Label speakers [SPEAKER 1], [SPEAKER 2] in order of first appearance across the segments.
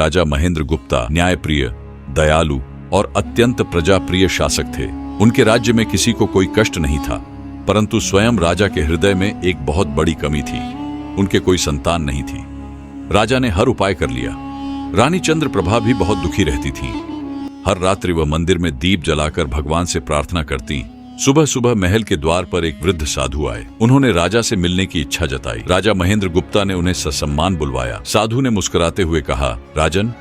[SPEAKER 1] राजा महेंद्र गुप्ता न्यायप्रिय, दयालु और अत्यंत प्रजाप्रिय शासक थे। उनके राज्य में किसी को कोई कष्ट नहीं था, परंतु स्वयं राजा के हृदय में एक बहुत बड़ी कमी थी। उनके कोई संतान नहीं थी। राजा ने हर उपाय कर लिया। रानी चंद्रप्रभा भी बहुत दुखी रहती थीं। हर रात्रि वह मंदिर में दीप जलाकर भगवान से प्रार्थना करती। सुबह सुबह महल के द्वार पर एक वृद्ध साधु आए। उन्होंने राजा से मिलने की इच्छा जताई। राजा महेंद्र गुप्ता ने उन्हें ससम्मान बुलवाया। साधु ने मुस्कुराते हुए कहा, राजन,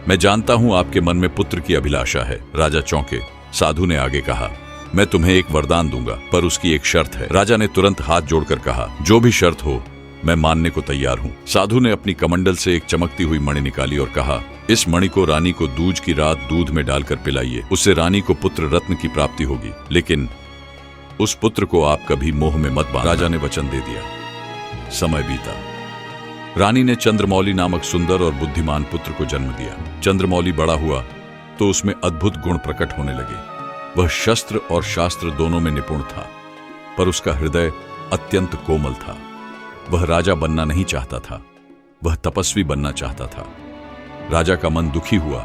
[SPEAKER 1] मैं जानता हूं आपके मन में पुत्र की अभिलाषा है। राजा चौंके। साधु ने आगे कहा, मैं तुम्हें एक वरदान दूंगा, पर उसकी एक शर्त है। राजा ने तुरंत हाथ जोड़कर कहा, जो भी शर्त हो मैं मानने को तैयार हूँ। साधु ने अपनी कमंडल से एक चमकती हुई मणि निकाली और कहा, इस मणि को रानी को दूज की रात दूध में डालकर पिलाइए। उससे रानी को पुत्र रत्न की प्राप्ति होगी, लेकिन उस पुत्र को आप कभी मोह में मत बांधना। राजा ने वचन दे दिया। समय बीता। रानी ने चंद्रमौली नामक सुंदर और बुद्धिमान पुत्र को जन्म दिया। चंद्रमौली बड़ा हुआ तो उसमें अद्भुत गुण प्रकट होने लगे। वह शस्त्र और शास्त्र दोनों में निपुण था, पर उसका हृदय अत्यंत कोमल था। वह राजा बनना नहीं चाहता था, वह तपस्वी बनना चाहता था। राजा का मन दुखी हुआ,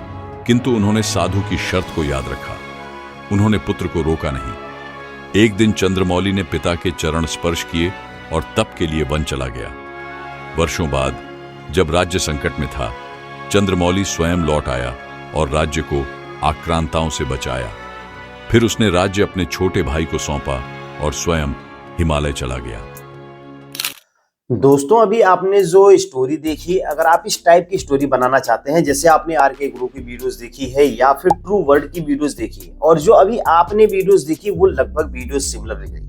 [SPEAKER 1] किंतु उन्होंने साधु की शर्त को याद रखा। उन्होंने पुत्र को रोका नहीं। एक दिन चंद्रमौली ने पिता के चरण स्पर्श किए और तप के लिए वन चला गया। वर्षों बाद जब राज्य संकट में था, चंद्रमौली स्वयं लौट आया और राज्य को आक्रांताओं से बचाया। फिर उसने राज्य अपने छोटे भाई को सौंपा और स्वयं हिमालय चला गया।
[SPEAKER 2] दोस्तों, अभी आपने जो स्टोरी देखी, अगर आप इस टाइप की स्टोरी बनाना चाहते हैं, जैसे आपने आरके गुरु की वीडियोस देखी है या फिर ट्रू वर्ल्ड की वीडियोस देखी है, और जो अभी आपने वीडियोस देखी वो लगभग वीडियोस सिमिलर रह गई।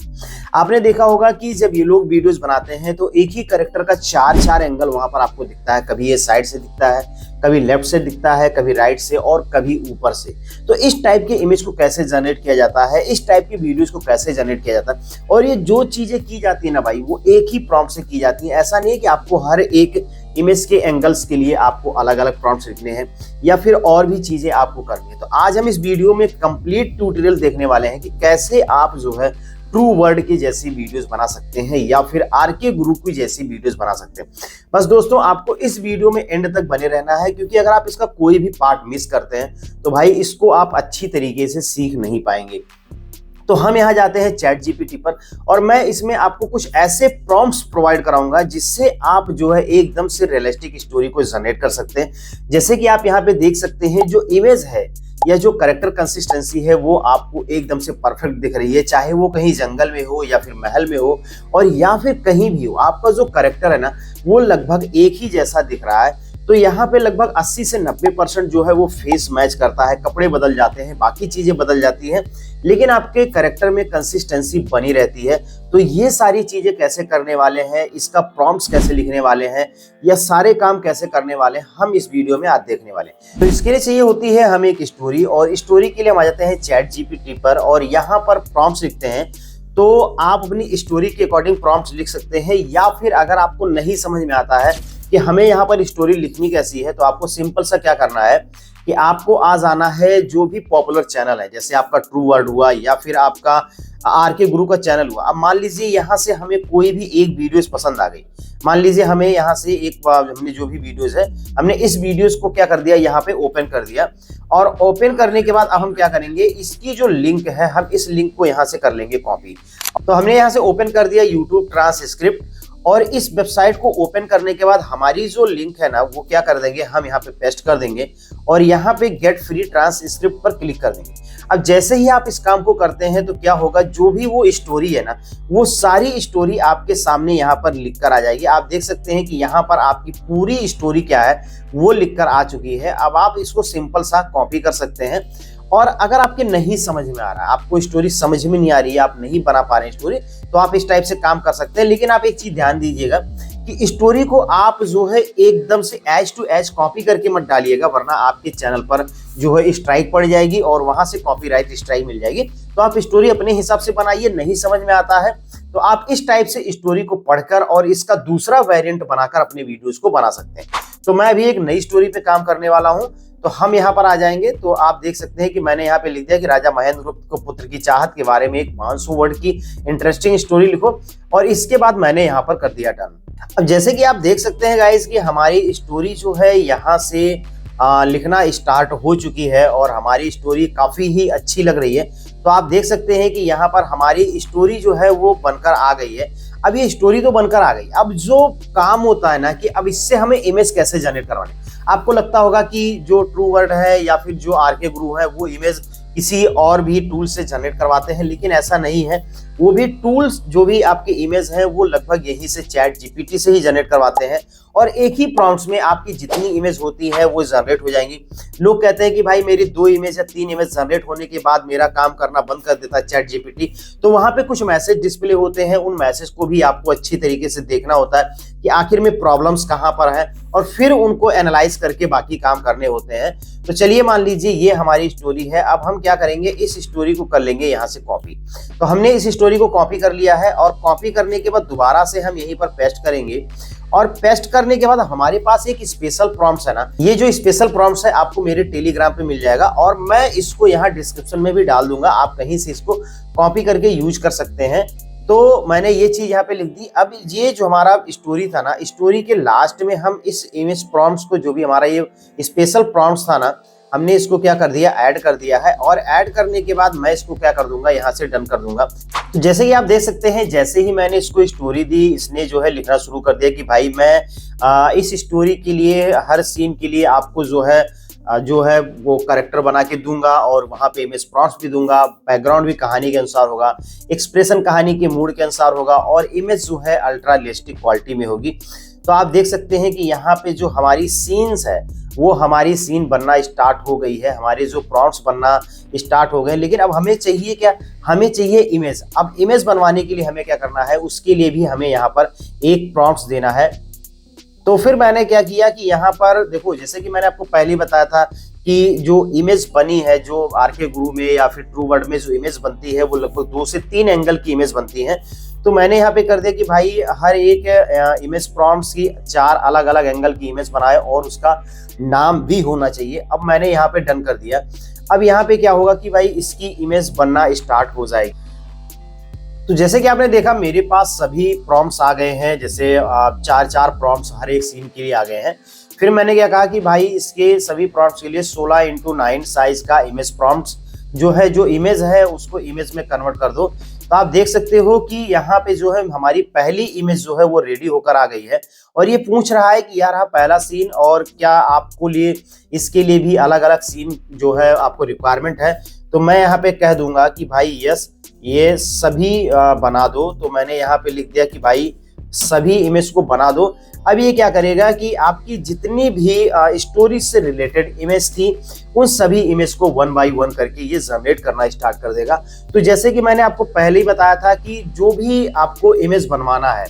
[SPEAKER 2] आपने देखा होगा कि जब ये लोग वीडियोस बनाते हैं तो एक ही कैरेक्टर का चार एंगल वहां पर आपको दिखता है। कभी ये साइड से दिखता है, कभी लेफ्ट से दिखता है, कभी राइट से और कभी ऊपर से। तो इस टाइप के इमेज को कैसे जनरेट किया जाता है, इस टाइप की वीडियोस को कैसे जनरेट किया जाता है, और ये जो चीजें की जाती है ना भाई, वो एक ही प्रॉम्प्ट से की जाती है। ऐसा नहीं है कि आपको हर एक इमेज के एंगल्स के लिए आपको अलग अलग प्रॉम्प्ट्स लिखने हैं या फिर और भी चीजें आपको करनी है। तो आज हम इस वीडियो में कंप्लीट ट्यूटोरियल देखने वाले हैं कि कैसे आप जो है ट्रू वर्ल्ड की जैसी वीडियोस बना सकते हैं या फिर आरके गुरु की जैसी वीडियोस बना सकते हैं। बस दोस्तों, आपको इस वीडियो में एंड तक बने रहना है, क्योंकि अगर आप इसका कोई भी पार्ट मिस करते हैं तो भाई इसको आप अच्छी तरीके से सीख नहीं पाएंगे। तो हम यहाँ जाते हैं चैट जीपीटी पर और मैं इसमें आपको कुछ ऐसे प्रॉम्प्ट्स प्रोवाइड कराऊंगा जिससे आप जो है एकदम से रियलिस्टिक स्टोरी को जनरेट कर सकते हैं। जैसे कि आप यहाँ पे देख सकते हैं, जो इमेज है या जो करेक्टर कंसिस्टेंसी है वो आपको एकदम से परफेक्ट दिख रही है, चाहे वो कहीं जंगल में हो या फिर महल में हो और या फिर कहीं भी हो। आपका जो करेक्टर है ना वो लगभग एक ही जैसा दिख रहा है। तो यहाँ पे लगभग 80 से 90% जो है वो फेस मैच करता है। कपड़े बदल जाते हैं, बाकी चीजें बदल जाती हैं, लेकिन आपके कैरेक्टर में कंसिस्टेंसी बनी रहती है। तो ये सारी चीजें कैसे करने वाले हैं, इसका प्रॉम्प्ट्स कैसे लिखने वाले हैं, या सारे काम कैसे करने वाले हैं, हम इस वीडियो में आज देखने वाले हैं। तो इसके लिए चाहिए होती है हमें एक स्टोरी, और स्टोरी के लिए हम आ जाते हैं चैट जीपीटी पर और यहाँ पर प्रॉम्प्ट्स लिखते हैं। तो आप अपनी स्टोरी के अकॉर्डिंग प्रॉम्प्ट्स लिख सकते हैं, या फिर अगर आपको नहीं समझ में आता है कि हमें यहाँ पर स्टोरी लिखनी कैसी है, तो आपको सिंपल सा क्या करना है कि आपको आज आना है जो भी पॉपुलर चैनल है, जैसे आपका ट्रू वर्ल्ड हुआ या फिर आपका आरके गुरु का चैनल हुआ। अब मान लीजिए यहाँ से हमें कोई भी एक वीडियोस पसंद आ गई। मान लीजिए हमें यहाँ से हमने जो भी वीडियोस है, हमने इस वीडियोस को क्या कर दिया, यहाँ पे ओपन कर दिया, और ओपन करने के बाद अब हम क्या करेंगे, इसकी जो लिंक है हम इस लिंक को यहाँ से कर लेंगे कॉपी। तो हमने यहाँ से ओपन कर दिया यूट्यूब ट्रांसक्रिप्ट, और इस वेबसाइट को ओपन करने के बाद हमारी जो लिंक है ना वो क्या कर देंगे, हम यहाँ पे पेस्ट कर देंगे और यहाँ पे गेट फ्री ट्रांसक्रिप्ट पर क्लिक कर देंगे। अब जैसे ही आप इस काम को करते हैं तो क्या होगा, जो भी वो स्टोरी है ना वो सारी स्टोरी आपके सामने यहाँ पर लिख कर आ जाएगी। आप देख सकते हैं कि यहाँ पर आपकी पूरी स्टोरी क्या है वो लिख कर आ चुकी है। अब आप इसको सिंपल सा कॉपी कर सकते हैं, और अगर आपके नहीं समझ में आ रहा है, आपको स्टोरी समझ में नहीं आ रही है, आप नहीं बना पा रहे हैं स्टोरी, तो आप इस टाइप से काम कर सकते हैं। लेकिन आप एक चीज ध्यान दीजिएगा कि स्टोरी को आप जो है एकदम से एज टू एज कॉपी करके मत डालिएगा, वरना आपके चैनल पर जो है स्ट्राइक पड़ जाएगी और वहां से कॉपीराइट स्ट्राइक मिल जाएगी। तो आप स्टोरी अपने हिसाब से बनाइए। नहीं समझ में आता है तो आप इस टाइप से स्टोरी को पढ़कर और इसका दूसरा वेरिएंट बनाकर अपने वीडियोस को बना सकते हैं। तो मैं अभी एक नई स्टोरी पे काम करने वाला हूं, तो हम यहाँ पर आ जाएंगे। तो आप देख सकते हैं कि मैंने यहाँ पे लिख दिया कि राजा महेंद्र गुप्त को पुत्र की चाहत के बारे में एक 500 वर्ड की इंटरेस्टिंग स्टोरी लिखो, और इसके बाद मैंने यहाँ पर कर दिया डन। अब जैसे कि आप देख सकते हैं गाइस कि हमारी स्टोरी जो है यहाँ से लिखना स्टार्ट हो चुकी है और हमारी स्टोरी काफ़ी ही अच्छी लग रही है। तो आप देख सकते हैं कि यहाँ पर हमारी स्टोरी जो है वो बनकर आ गई है। अब ये स्टोरी तो बनकर आ गई, अब जो काम होता है ना कि अब इससे हमें इमेज कैसे जनरेट करवानी। आपको लगता होगा कि जो ट्रू वर्ड है या फिर जो आरके गुरु है वो इमेज किसी और भी टूल से जनरेट करवाते हैं, लेकिन ऐसा नहीं है। वो भी टूल्स जो भी आपके इमेज है वो लगभग यहीं से चैट जीपीटी से ही जनरेट करवाते हैं और एक ही प्रॉम्प्ट्स में आपकी जितनी इमेज होती है वो जनरेट हो जाएंगी। लोग कहते हैं कि भाई मेरी 2 इमेज या 3 इमेज जनरेट होने के बाद मेरा काम करना बंद कर देता है चैट जीपीटी। तो वहां पे कुछ मैसेज डिस्प्ले होते हैं, उन मैसेज को भी आपको अच्छी तरीके से देखना होता है कि आखिर में प्रॉब्लम्स कहां पर है और फिर उनको एनालाइज करके बाकी काम करने होते हैं। तो चलिए मान लीजिए ये हमारी स्टोरी है। अब हम क्या करेंगे, इस स्टोरी को कर लेंगे यहाँ से कॉपी। तो हमने इस स्टोरी को कॉपी कर लिया है और कॉपी करने के बाद दोबारा से हम यहीं पर पेस्ट करेंगे और पेस्ट करने के बाद हमारे पास एक स्पेशल प्रॉम्प्ट्स है ना, ये जो स्पेशल प्रॉम्प्ट्स है आपको मेरे टेलीग्राम पे मिल जाएगा और मैं इसको यहाँ डिस्क्रिप्शन में भी डाल दूंगा, आप कहीं से इसको कॉपी करके यूज कर सकते हैं। तो मैंने ये चीज यहाँ पे लिख दी। अब ये जो हमारा स्टोरी था ना, स्टोरी के लास्ट में हम इस इमेज प्रॉम्प्ट्स को, जो भी हमारा ये स्पेशल प्रॉम्प्ट्स था ना, हमने इसको क्या कर दिया, ऐड कर दिया है। और ऐड करने के बाद मैं इसको क्या कर दूंगा, यहाँ से डन कर दूंगा। तो जैसे कि आप देख सकते हैं, जैसे ही मैंने इसको स्टोरी दी, इसने जो है लिखना शुरू कर दिया कि भाई मैं इस स्टोरी के लिए, हर सीन के लिए आपको जो है वो कैरेक्टर बना के दूंगा और वहां पे इमेज प्रॉम्प्ट्स भी दूंगा। बैकग्राउंड भी कहानी के अनुसार होगा, एक्सप्रेशन कहानी के मूड के अनुसार होगा और इमेज जो है अल्ट्रा रियलिस्टिक क्वालिटी में होगी। तो आप देख सकते हैं कि यहाँ पे जो हमारी सीन्स है वो हमारी सीन बनना स्टार्ट हो गई है, हमारे जो प्रॉम्प्ट्स बनना स्टार्ट हो गए। लेकिन अब हमें चाहिए क्या, हमें चाहिए इमेज। अब इमेज बनवाने के लिए हमें क्या करना है, उसके लिए भी हमें यहाँ पर एक प्रॉम्प्ट्स देना है। तो फिर मैंने क्या किया कि यहाँ पर देखो, जैसे कि मैंने आपको पहले बताया था कि जो इमेज बनी है, जो आरके गुरु में या फिर ट्रू वर्ड में जो इमेज बनती है वो लगभग 2 से 3 एंगल की इमेज बनती है। तो मैंने यहाँ पे कर दिया कि भाई हर एक इमेज प्रॉम्प्ट्स की 4 अलग अलग एंगल की इमेज बनाए और उसका नाम भी होना चाहिए। अब मैंने यहाँ पे डन कर दिया। अब यहाँ पे क्या होगा कि भाई इसकी इमेज बनना स्टार्ट हो जाएगी। तो जैसे कि आपने देखा मेरे पास सभी प्रॉम्प्ट्स आ गए हैं, जैसे 4 प्रॉम्प्ट्स हर एक सीन के लिए आ गए हैं। फिर मैंने क्या कहा कि भाई इसके सभी प्रॉम्प्ट्स के लिए 16x9 साइज का इमेज प्रॉम्प्ट्स जो इमेज है उसको इमेज में कन्वर्ट कर दो। तो आप देख सकते हो कि यहाँ पे जो है हमारी पहली इमेज जो है वो रेडी होकर आ गई है और ये पूछ रहा है कि यार हाँ पहला सीन और क्या आपको लिए इसके लिए भी अलग अलग सीन जो है आपको रिक्वायरमेंट है। तो मैं यहाँ पे कह दूंगा कि भाई यस, ये सभी बना दो। तो मैंने यहाँ पे लिख दिया कि भाई सभी इमेज को बना दो। अब ये क्या करेगा कि आपकी जितनी भी स्टोरी से रिलेटेड इमेज थी उन सभी इमेज को 1 बाय 1 करके ये जनरेट करना स्टार्ट कर देगा। तो जैसे कि मैंने आपको पहले ही बताया था कि जो भी आपको इमेज बनवाना है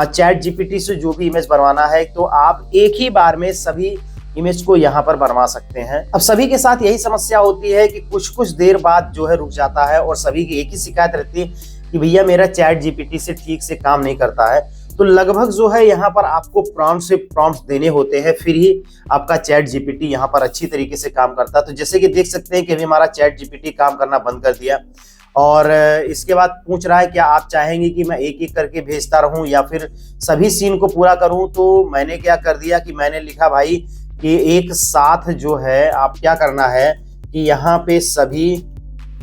[SPEAKER 2] चैट जीपीटी से, जो भी इमेज बनवाना है, तो आप एक ही बार में सभी इमेज को यहाँ पर बनवा सकते हैं। अब सभी के साथ यही समस्या होती है कि कुछ देर बाद जो है रुक जाता है और सभी की एक ही शिकायत रहती है कि भैया मेरा चैट जीपीटी से ठीक से काम नहीं करता है। तो लगभग जो है यहाँ पर आपको प्रॉम्प्ट से प्रॉम्प्ट्स देने होते हैं, फिर ही आपका चैट जीपीटी यहाँ पर अच्छी तरीके से काम करता है। तो जैसे कि देख सकते हैं कि अभी हमारा चैट जीपीटी काम करना बंद कर दिया और इसके बाद पूछ रहा है क्या आप चाहेंगे कि मैं एक एक करके भेजता रहूं या फिर सभी सीन को पूरा करूं। तो मैंने क्या कर दिया कि मैंने लिखा भाई कि एक साथ जो है आप क्या करना है कि यहाँ पे सभी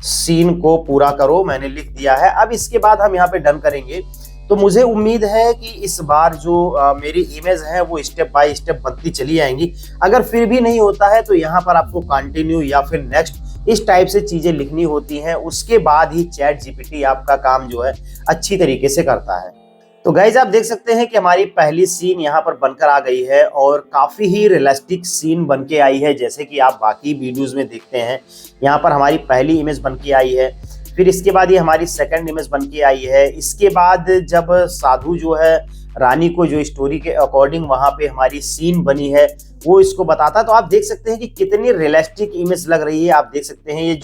[SPEAKER 2] सीन को पूरा करो, मैंने लिख दिया है। अब इसके बाद हम यहाँ पे डन करेंगे। तो मुझे उम्मीद है कि इस बार जो मेरी इमेज है वो स्टेप बाय स्टेप बनती चली जाएंगी। अगर फिर भी नहीं होता है तो यहाँ पर आपको कंटिन्यू या फिर नेक्स्ट इस टाइप से चीजें लिखनी होती हैं, उसके बाद ही चैट जीपीटी आपका काम जो है अच्छी तरीके से करता है। तो गाइज आप देख सकते हैं कि हमारी पहली सीन यहाँ पर बनकर आ गई है और काफी ही रियलिस्टिक सीन बन के आई है, जैसे कि आप बाकी वीडियोस में देखते हैं। यहाँ पर हमारी पहली इमेज बन के आई है, फिर इसके बाद ये हमारी सेकंड इमेज बन के आई है। इसके बाद जब साधु जो है रानी को जो स्टोरी के अकॉर्डिंग वहां पे हमारी सीन बनी है वो इसको बताता। तो आप देख सकते हैं कि कितनी रियलिस्टिक इमेज लग रही है। आप देख सकते हैं ये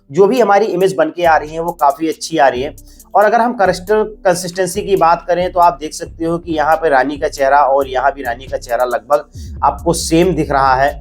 [SPEAKER 2] जो भी हमारी इमेज बन के आ रही है वो काफी अच्छी आ रही है। और अगर हम करेक्टर कंसिस्टेंसी की बात करें तो आप देख सकते हो कि यहाँ पे रानी का चेहरा और यहाँ भी रानी का चेहरा लगभग आपको सेम दिख रहा है।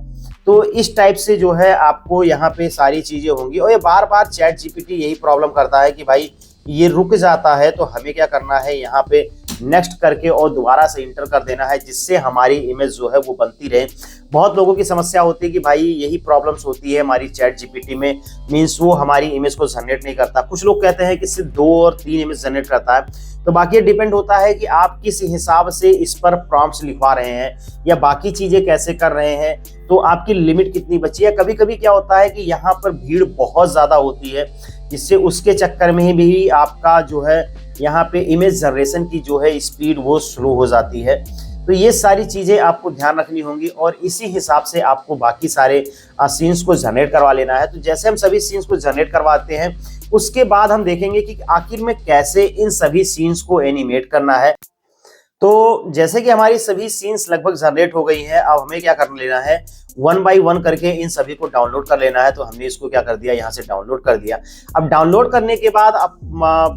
[SPEAKER 2] तो इस टाइप से जो है आपको यहाँ पे सारी चीजें होंगी। और ये बार बार चैट जीपीटी यही प्रॉब्लम करता है कि भाई ये रुक जाता है। तो हमें क्या करना है, यहाँ पे नेक्स्ट करके और दोबारा से इंटर कर देना है, जिससे हमारी इमेज जो है वो बनती रहे। बहुत लोगों की समस्या होती है कि भाई यही प्रॉब्लम्स होती है हमारी चैट जीपीटी में, मींस वो हमारी इमेज को जनरेट नहीं करता। कुछ लोग कहते हैं कि सिर्फ 2 और 3 इमेज जनरेट करता है। तो बाकी डिपेंड होता है कि आप किस हिसाब से इस पर प्रॉम्प्ट्स लिखवा रहे हैं या बाकी चीजें कैसे कर रहे हैं, तो आपकी लिमिट कितनी बची है। कभी कभी क्या होता है कि यहाँ पर भीड़ बहुत ज्यादा होती है, जिससे उसके चक्कर में भी आपका जो है यहाँ पे इमेज जनरेशन की जो है स्पीड वो स्लो हो जाती है। तो ये सारी चीजें आपको ध्यान रखनी होंगी और इसी हिसाब से आपको बाकी सारे सीन्स को जनरेट करवा लेना है। तो जैसे हम सभी सीन्स को जनरेट करवाते हैं, उसके बाद हम देखेंगे कि आखिर में कैसे इन सभी सीन्स को एनिमेट करना है। तो जैसे कि हमारी सभी सीन्स लगभग जनरेट हो गई हैं, अब हमें क्या कर लेना है, 1 बाय 1 करके इन सभी को डाउनलोड कर लेना है। तो हमने इसको क्या कर दिया, यहाँ से डाउनलोड कर दिया। अब डाउनलोड करने के बाद अब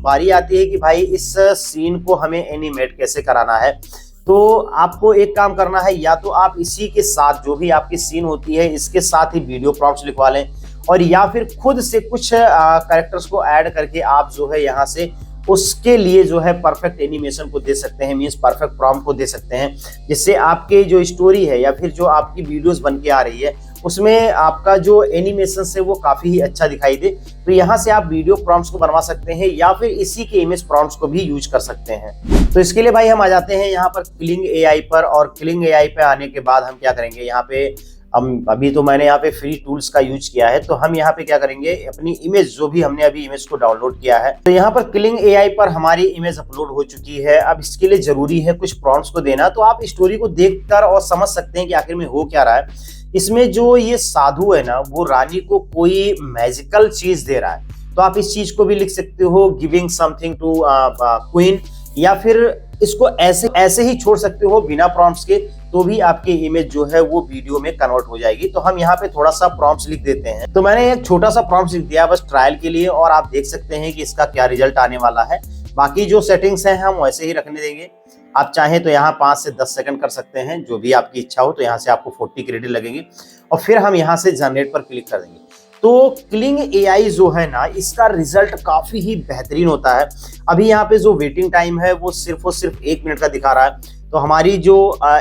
[SPEAKER 2] बारी आती है कि भाई इस सीन को हमें एनिमेट कैसे कराना है। तो आपको एक काम करना है, या तो आप इसी के साथ जो भी आपकी सीन होती है इसके साथ ही वीडियो प्रॉम्प्ट्स लिखवा लें, और या फिर खुद से कुछ कैरेक्टर्स को ऐड करके आप जो है यहाँ से उसके लिए जो है परफेक्ट एनिमेशन को दे सकते हैं, मींस परफेक्ट प्रॉम्प्ट को दे सकते हैं, जिससे आपके जो स्टोरी है या फिर जो आपकी वीडियोस बन के आ रही है उसमें आपका जो एनिमेशन है वो काफी ही अच्छा दिखाई दे। तो यहाँ से आप वीडियो प्रॉम्प्ट्स को बनवा सकते हैं या फिर इसी के इमेज प्रॉम्प्ट्स को भी यूज कर सकते हैं। तो इसके लिए भाई हम आ जाते हैं यहाँ पर किलिंग एआई पर, और किलिंग एआई पे आने के बाद हम क्या करेंगे, यहाँ पे हम अभी तो मैंने यहाँ पे फ्री टूल्स का यूज किया है। तो हम यहाँ पे क्या करेंगे, अपनी इमेज जो भी हमने अभी इमेज को डाउनलोड किया है, तो यहाँ पर किलिंग एआई पर हमारी इमेज अपलोड हो चुकी है। अब इसके लिए जरूरी है कुछ प्रॉम्प्ट्स को देना। तो आप स्टोरी को देखकर और समझ सकते हैं कि आखिर में हो क्या रहा है। इसमें जो ये साधु है ना, वो रानी को कोई मैजिकल चीज दे रहा है। तो आप इस चीज को भी लिख सकते हो, गिविंग समथिंग टू क्वीन, या फिर इसको ऐसे ही छोड़ सकते हो बिना प्रॉम्प्ट्स के, तो भी आपकी इमेज जो है वो वीडियो में कन्वर्ट हो जाएगी। तो हम यहाँ पे थोड़ा सा प्रॉम्प्ट्स लिख देते हैं। तो मैंने एक छोटा सा प्रॉम्प्ट लिख दिया बस ट्रायल के लिए, और आप देख सकते हैं कि इसका क्या रिजल्ट आने वाला है। बाकी जो सेटिंग्स हैं हम वैसे ही रखने देंगे। आप चाहें तो यहाँ 5 से 10 सेकंड कर सकते हैं, जो भी आपकी इच्छा हो। तो यहाँ से आपको 40 क्रेडिट लगेंगे और फिर हम यहाँ से जनरेट पर क्लिक कर देंगे। तो किलिंग एआई जो है ना, इसका रिजल्ट काफी ही बेहतरीन होता है। अभी यहाँ पे जो वेटिंग टाइम है वो सिर्फ 1 मिनट का दिखा रहा है। तो हमारी जो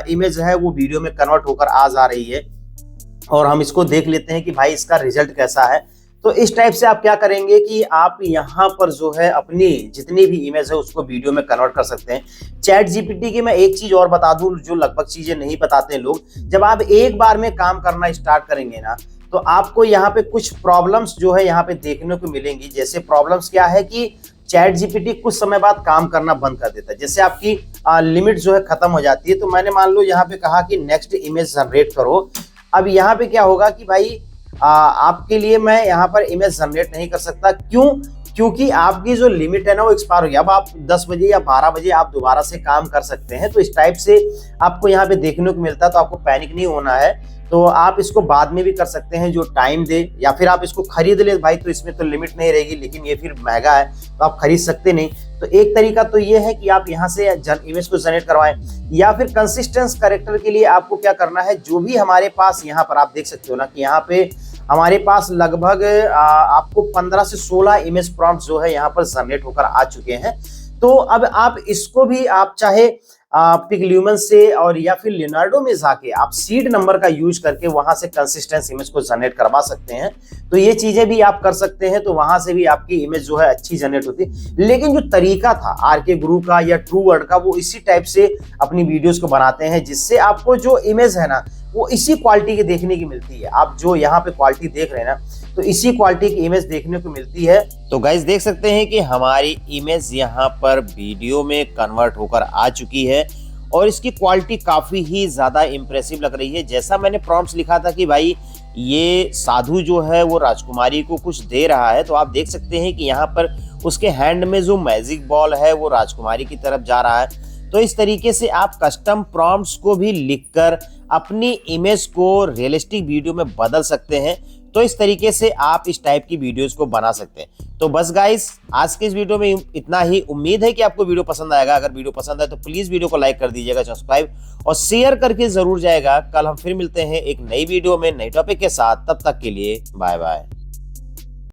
[SPEAKER 2] इमेज है वो वीडियो में कन्वर्ट होकर आ जा रही है, और हम इसको देख लेते हैं कि भाई इसका रिजल्ट कैसा है। तो इस टाइप से आप क्या करेंगे कि आप यहाँ पर जो है अपनी जितनी भी इमेज है उसको वीडियो में कन्वर्ट कर सकते हैं। चैट जीपीटी की मैं एक चीज और बता दूं, जो लगभग चीजें नहीं बताते हैं लोग। जब आप एक बार में काम करना स्टार्ट करेंगे ना, तो आपको यहाँ पे कुछ प्रॉब्लम्स जो है यहाँ पे देखने को मिलेंगी। जैसे प्रॉब्लम्स क्या है कि चैट जीपीटी कुछ समय बाद काम करना बंद कर देता है, जैसे आपकी लिमिट जो है खत्म हो जाती है। तो मैंने मान लो यहाँ पे कहा कि नेक्स्ट इमेज जनरेट करो। अब यहाँ पे क्या होगा कि भाई आपके लिए मैं यहाँ पर इमेज जनरेट नहीं कर सकता। क्यों? क्योंकि आपकी जो लिमिट है ना वो एक्सपायर हो गया। अब आप 10 बजे या 12 बजे आप दोबारा से काम कर सकते हैं। तो इस टाइप से आपको यहाँ पे देखने को मिलता है। तो आपको पैनिक नहीं होना है। तो आप इसको बाद में भी कर सकते हैं जो टाइम दे, या फिर आप इसको खरीद ले भाई, तो इसमें तो लिमिट नहीं रहेगी, लेकिन ये फिर महंगा है तो आप खरीद सकते नहीं। तो एक तरीका तो ये है कि आप यहाँ से इमेज को जनरेट करवाएं, या फिर कंसिस्टेंस कैरेक्टर के लिए आपको क्या करना है, जो भी हमारे पास यहाँ पर आप देख सकते हो ना कि यहाँ पे हमारे पास लगभग आपको 15 से 16 इमेज प्रॉम्प्ट जो है यहाँ पर जनरेट होकर आ चुके हैं। तो अब आप इसको भी आप चाहे पिगल्यूमन से और या फिर लियोनार्डो में जाके आप सीड नंबर का यूज करके वहां से कंसिस्टेंस इमेज को जनरेट करवा सकते हैं। तो ये चीजें भी आप कर सकते हैं। तो वहां से भी आपकी इमेज जो है अच्छी जनरेट होती है। लेकिन जो तरीका था आरके गुरु का या ट्रू वर्ड का, वो इसी टाइप से अपनी वीडियोस को बनाते हैं, जिससे आपको जो इमेज है ना वो इसी क्वालिटी की देखने की मिलती है। आप जो यहाँ पे क्वालिटी देख रहे हैं ना, तो इसी क्वालिटी की इमेज देखने को मिलती है। तो गाइस देख सकते हैं कि हमारी इमेज यहाँ पर वीडियो में कन्वर्ट होकर आ चुकी है, और इसकी क्वालिटी काफी ही ज्यादा इंप्रेसिव लग रही है। जैसा मैंने प्रॉम्प्ट्स लिखा था कि भाई ये साधु जो है वो राजकुमारी को कुछ दे रहा है, तो आप देख सकते हैं कि यहाँ पर उसके हैंड में जो मैजिक बॉल है वो राजकुमारी की तरफ जा रहा है। तो इस तरीके से आप कस्टम प्रॉम्प्ट्स को भी लिखकर अपनी इमेज को रियलिस्टिक वीडियो में बदल सकते हैं। तो इस तरीके से आप इस टाइप की वीडियोस को बना सकते हैं। तो बस गाइस आज के इस वीडियो में इतना ही। उम्मीद है कि आपको वीडियो पसंद आएगा। अगर वीडियो पसंद आए तो प्लीज वीडियो को लाइक कर दीजिएगा, सब्सक्राइब और शेयर करके जरूर जाएगा। कल हम फिर मिलते हैं एक नई वीडियो में नई टॉपिक के साथ। तब तक के लिए बाय बाय।